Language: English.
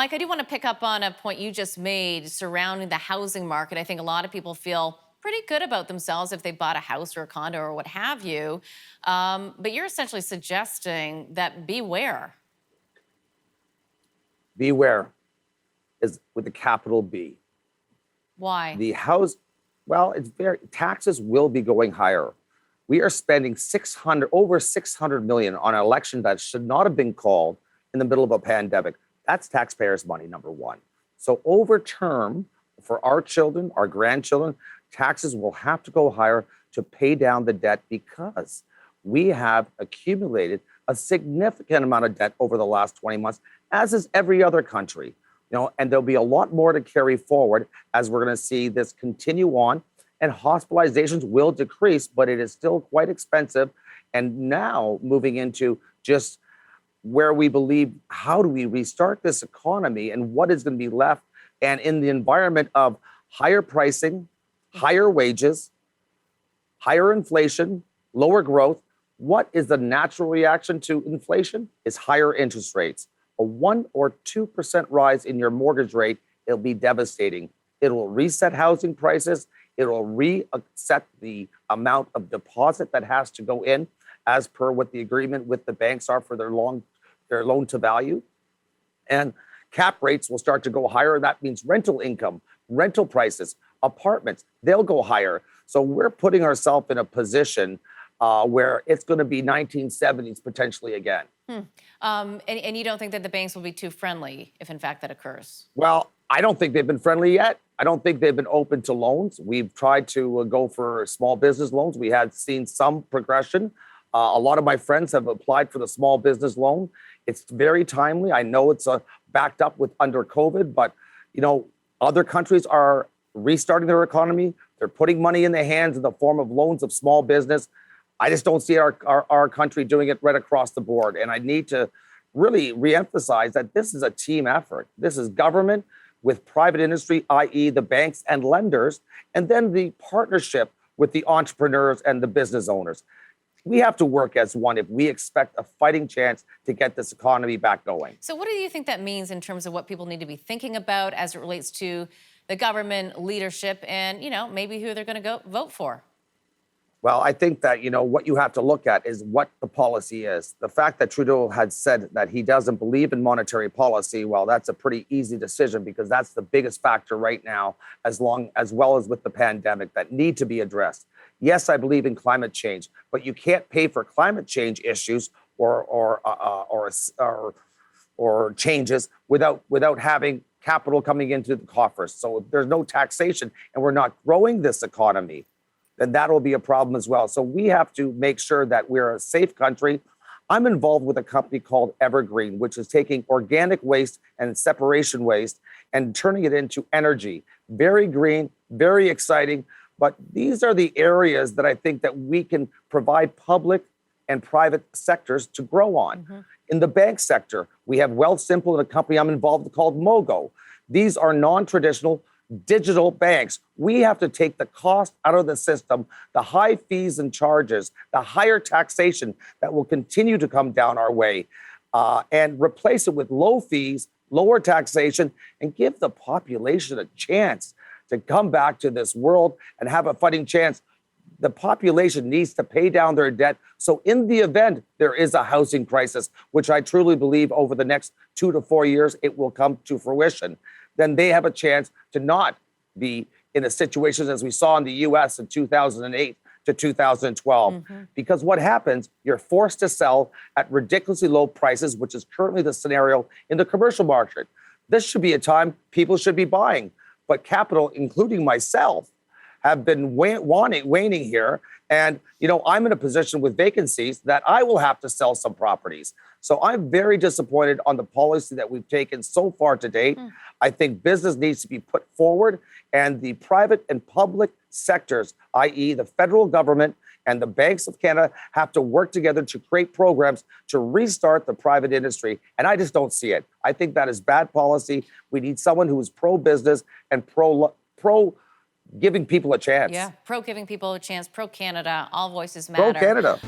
Mike, I do want to pick up on a point you just made surrounding the housing market. I think a lot of people feel pretty good about themselves if they bought a house or a condo or what have you. But you're essentially suggesting that beware. Beware is with a capital B. Why? The house, well, taxes will be going higher. We are spending over 600 million on an election that should not have been called in the middle of a pandemic. That's taxpayers' money, number one. So over term, for our children, our grandchildren, taxes will have to go higher to pay down the debt because we have accumulated a significant amount of debt over the last 20 months, as is every other country. And there'll be a lot more to carry forward as we're going to see this continue on, and hospitalizations will decrease, but it is still quite expensive. And now moving into just where we believe, how do we restart this economy and what is going to be left? And in the environment of higher pricing, higher wages, higher inflation, lower growth, what is the natural reaction to inflation? Is higher interest rates. A 1 or 2% rise in your mortgage rate, it'll be devastating. It'll reset housing prices. It'll reset the amount of deposit that has to go in as per what the agreement with the banks are for their loan to value. And cap rates will start to go higher. That means rental income, rental prices, apartments, they'll go higher. So we're putting ourselves in a position where it's going to be 1970s potentially again. And you don't think that the banks will be too friendly if, in fact, that occurs? Well, I don't think they've been friendly yet. I don't think they've been open to loans. We've tried to go for small business loans. We had seen some progression. A lot of my friends have applied for the small business loan. It's very timely. I know it's backed up with under COVID, but other countries are restarting their economy. They're putting money in their hands in the form of loans of small business. I just don't see our country doing it right across the board. And I need to really reemphasize that this is a team effort. This is government with private industry, i.e. the banks and lenders, and then the partnership with the entrepreneurs and the business owners. We have to work as one if we expect a fighting chance to get this economy back going. So what do you think that means in terms of what people need to be thinking about as it relates to the government leadership and, maybe who they're going to go vote for? Well, I think that, what you have to look at is what the policy is. The fact that Trudeau had said that he doesn't believe in monetary policy, well, that's a pretty easy decision because that's the biggest factor right now, as well as with the pandemic, that need to be addressed. Yes, I believe in climate change, but you can't pay for climate change issues or changes without having capital coming into the coffers. So if there's no taxation and we're not growing this economy, then that will be a problem as well. So we have to make sure that we're a safe country. I'm involved with a company called Evergreen, which is taking organic waste and separation waste and turning it into energy. Very green, very exciting. But these are the areas that I think that we can provide public and private sectors to grow on. Mm-hmm. In the bank sector, we have Wealthsimple and a company I'm involved with called Mogo. These are non-traditional digital banks. We have to take the cost out of the system, the high fees and charges, the higher taxation that will continue to come down our way, and replace it with low fees, lower taxation, and give the population a chance to come back to this world and have a fighting chance. The population needs to pay down their debt. So in the event there is a housing crisis, which I truly believe over the next 2 to 4 years, it will come to fruition, then they have a chance to not be in a situation as we saw in the U.S. in 2008 to 2012. Mm-hmm. Because what happens, you're forced to sell at ridiculously low prices, which is currently the scenario in the commercial market. This should be a time people should be buying. But capital, including myself, have been waning here. And, I'm in a position with vacancies that I will have to sell some properties. So I'm very disappointed on the policy that we've taken so far to date. I think business needs to be put forward, and the private and public sectors, i.e. the federal government and the banks of Canada, have to work together to create programs to restart the private industry. And I just don't see it. I think that is bad policy. We need someone who is pro-business and pro giving people a chance. Yeah, pro giving people a chance, pro-Canada, all voices matter. Pro-Canada.